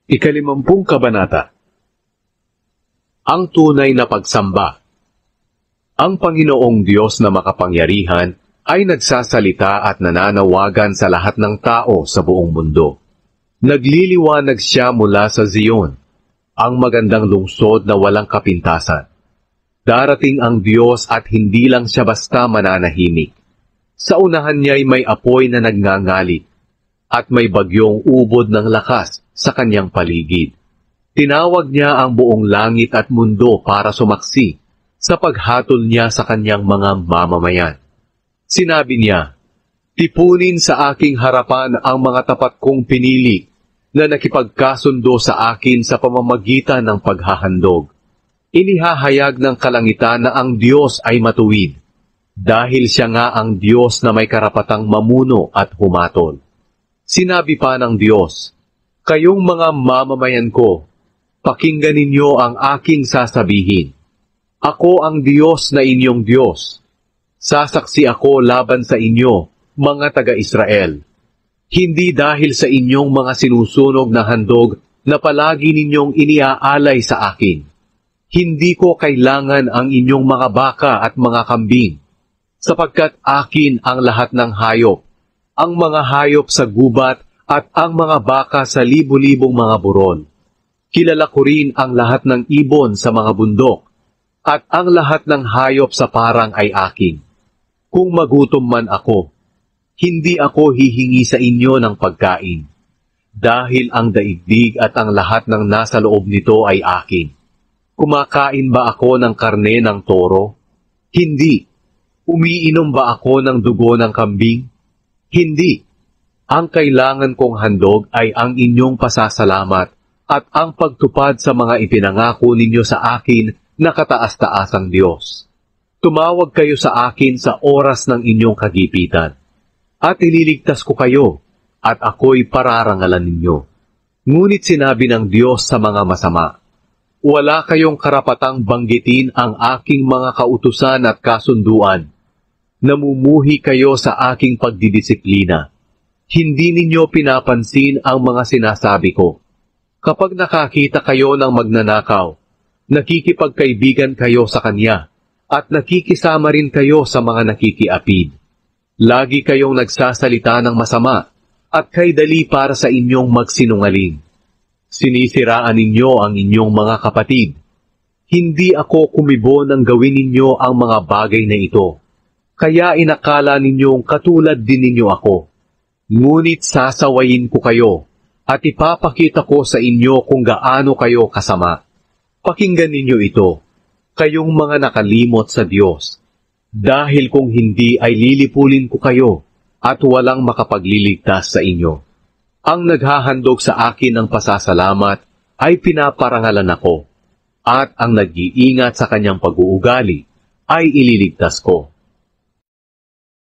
Ikalimampung kabanata. Ang tunay na pagsamba. Ang Panginoong Diyos na makapangyarihan ay nagsasalita at nananawagan sa lahat ng tao sa buong mundo. Nagliliwanag siya mula sa Zion, ang magandang lungsod na walang kapintasan. Darating ang Diyos at hindi lang siya basta mananahimik. Sa unahan niya'y may apoy na nagngangalit at may bagyong ubod ng lakas sa kanyang paligid. Tinawag niya ang buong langit at mundo para sumaksi sa paghatol niya sa kanyang mga mamamayan. Sinabi niya, "Tipunin sa aking harapan ang mga tapat kong pinili na nakipagkasundo sa akin sa pamamagitan ng paghahandog. Inihahayag ng kalangitan na ang Diyos ay matuwid, dahil siya nga ang Diyos na may karapatang mamuno at humatol." Sinabi pa ng Diyos, "Kayong mga mamamayan ko, pakinggan ninyo ang aking sasabihin. Ako ang Diyos na inyong Diyos. Sasaksi ako laban sa inyo, mga taga-Israel. Hindi dahil sa inyong mga sinusunog na handog na palagi ninyong iniaalay sa akin. Hindi ko kailangan ang inyong mga baka at mga kambing, sapagkat akin ang lahat ng hayop, ang mga hayop sa gubat at ang mga baka sa libu-libong mga burol. Kilala ko rin ang lahat ng ibon sa mga bundok, at ang lahat ng hayop sa parang ay akin. Kung magutom man ako, hindi ako hihingi sa inyo ng pagkain, dahil ang daigdig at ang lahat ng nasa loob nito ay akin. Kumakain ba ako ng karne ng toro? Hindi. Umiinom ba ako ng dugo ng kambing? Hindi. Ang kailangan kong handog ay ang inyong pasasalamat at ang pagtupad sa mga ipinangako ninyo sa akin na kataas-taasang Diyos. Tumawag kayo sa akin sa oras ng inyong kagipitan, at ililigtas ko kayo, at ako'y pararangalan ninyo. Ngunit sinabi ng Diyos sa mga masama, "Wala kayong karapatang banggitin ang aking mga kautusan at kasunduan. Namumuhi kayo sa aking pagdidisiplina. Hindi ninyo pinapansin ang mga sinasabi ko. Kapag nakakita kayo ng magnanakaw, nakikipagkaibigan kayo sa kanya, at nakikisama rin kayo sa mga nakikiapid. Lagi kayong nagsasalita ng masama, at kay dali para sa inyong magsinungaling. Sinisiraan ninyo ang inyong mga kapatid. Hindi ako kumibo nang gawin ninyo ang mga bagay na ito. Kaya inakala ninyong katulad din ninyo ako. Ngunit sasawayin ko kayo, at ipapakita ko sa inyo kung gaano kayo kasama. Pakinggan ninyo ito, kayong mga nakalimot sa Diyos. Dahil kung hindi ay lilipulin ko kayo, at walang makapagliligtas sa inyo. Ang naghahandog sa akin ng pasasalamat ay pinaparangalan ako, at ang nag-iingat sa kanyang pag-uugali ay ililigtas ko.